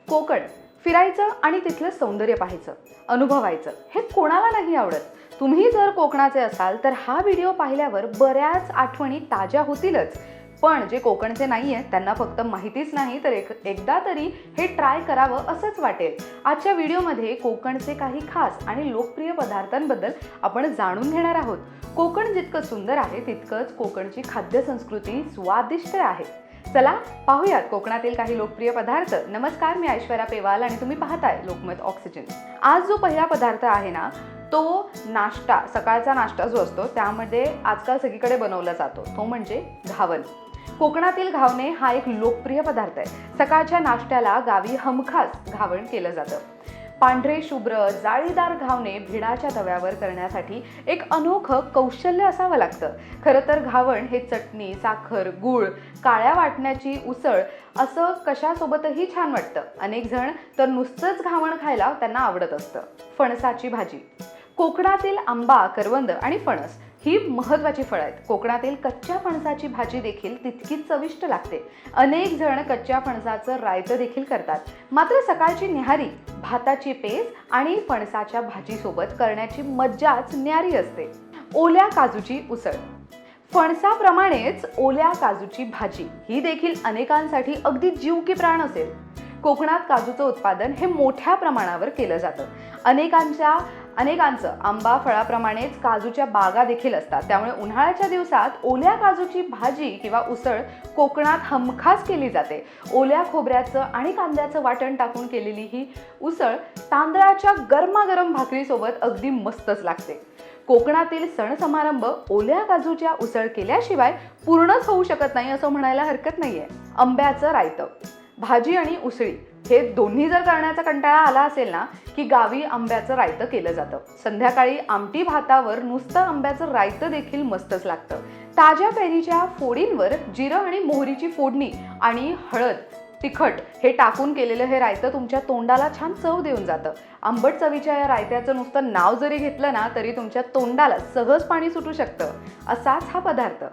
कोकण फिरायचं आणि तिथलं सौंदर्य पाहायचं, अनुभवायचं हे कोणाला नाही आवडत. तुम्ही जर कोकणाचे असाल तर हा व्हिडिओ पाहिल्यावर बऱ्याच आठवणी ताज्या होतीलच. पण जे कोकणचे नाही आहेत त्यांना फक्त माहितीच नाही तर एकदा तरी हे ट्राय करावं असंच वाटेल. आजच्या व्हिडिओमध्ये कोकणचे काही खास आणि लोकप्रिय पदार्थांबद्दल आपण जाणून घेणार आहोत. कोकण जितकं सुंदर आहे तितकंच कोकणची खाद्य संस्कृती स्वादिष्ट आहे. चला पाहूयात कोकणातील काही लोकप्रिय पदार्थ. नमस्कार, मी ऐश्वर्या पेवाल आणि तुम्ही पाहताय लोकमत ऑक्सिजन. आज जो पहिला पदार्थ आहे ना तो नाश्ता, सकाळचा नाश्ता जो असतो त्यामध्ये आजकाल सगळीकडे बनवला जातो, तो म्हणजे घावन. कोकणातील घावणे हा एक लोकप्रिय पदार्थ आहे. सकाळच्या नाश्त्याला गावी हमखास घावण केलं जातं. पांढरे शुभ्र जाळीदार घावणे भिडाच्या तव्यावर करण्यासाठी एक अनोखं कौशल्य असावं लागतं. खरं तर घावण हे चटणी, साखर, गूळ, काळ्या वाटण्याची उसळ असं कशासोबतही छान वाटतं. अनेक जण तर नुसतंच घावण खायला त्यांना आवडत असतं. फणसाची भाजी. कोकणातील आंबा, करवंद आणि फणस ही महत्त्वाची फळं आहेत. कोकणातील कच्च्या फणसाची भाजी देखील तितकीच चविष्ट लागते. अनेक जण कच्च्या फणसाचं रायतं देखील करतात. मात्र सकाळची न्याहारी भाताची पेज आणि फणसाच्या भाजीसोबत करण्याची मज्जाच न्यारी असते. ओल्या काजूची उसळ. फणसाप्रमाणेच ओल्या काजूची भाजी ही देखील अनेकांसाठी अगदी जीव की प्राण असेल. कोकणात काजूचं उत्पादन हे मोठ्या प्रमाणावर केलं जातं. अनेकांचं आंबा फळाप्रमाणेच काजूच्या बागा देखील असतात. त्यामुळे उन्हाळ्याच्या दिवसात ओल्या काजूची भाजी किंवा उसळ कोकणात हमखास केली जाते. ओल्या खोबऱ्याचं आणि कांद्याचं वाटण टाकून केलेली ही उसळ तांदळाच्या गरमागरम भाकरीसोबत अगदी मस्तच लागते. कोकणातील सण समारंभ ओल्या काजूच्या उसळ केल्याशिवाय पूर्णच होऊ शकत नाही असं म्हणायला हरकत नाहीये. आंब्याचं रायतं. भाजी आणि उसळी हे दोन्ही जर करण्याचा कंटाळा आला असेल ना की गावी आंब्याचं रायतं केलं जातं. संध्याकाळी आमटी भातावर नुसतं आंब्याचं रायतं देखील मस्तच लागतं. ताज्या कैरीच्या फोडींवर जिरं आणि मोहरीची फोडणी आणि हळद, तिखट हे टाकून केलेलं हे रायतं तुमच्या तोंडाला छान चव देऊन जातं. आंबट चवीच्या या रायत्याचं नुसतं नाव जरी घेतलं ना तरी तुमच्या तोंडाला सहज पाणी सुटू शकतं. असाच हा पदार्थ.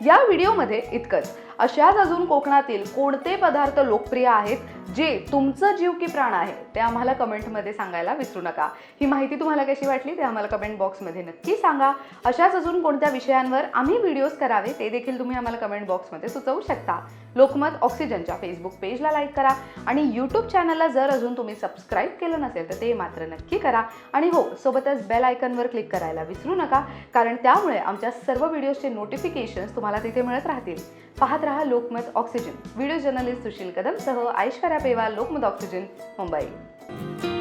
या व्हिडिओमध्ये इतकंच. अशाच अजून कोकणातील कोणते पदार्थ लोकप्रिय आहेत जे तुमचं जीव की प्राण आहे ते आम्हाला कमेंटमध्ये सांगायला विसरू नका. ही माहिती तुम्हाला कशी वाटली ते आम्हाला कमेंट बॉक्समध्ये नक्की सांगा. अशाच अजून कोणत्या विषयांवर आम्ही व्हिडिओज करावे ते देखील तुम्ही आम्हाला कमेंट बॉक्समध्ये सुचवू शकता. लोकमत ऑक्सिजनच्या फेसबुक पेजला लाईक करा आणि यूट्यूब चॅनलला जर अजून तुम्ही सबस्क्राईब केलं नसेल तर ते मात्र नक्की करा. आणि हो, सोबतच बेल आयकॉनवर क्लिक करायला विसरू नका, कारण त्यामुळे आमच्या सर्व व्हिडिओजचे नोटिफिकेशन्स तुम्हाला तिथे मिळत राहतील. पाहत रहा Lokmat oxygen. Video journalist Sushil Kadam सह ऐश्वर्या पेवाल, लोकमत ऑक्सिजन, मुंबई.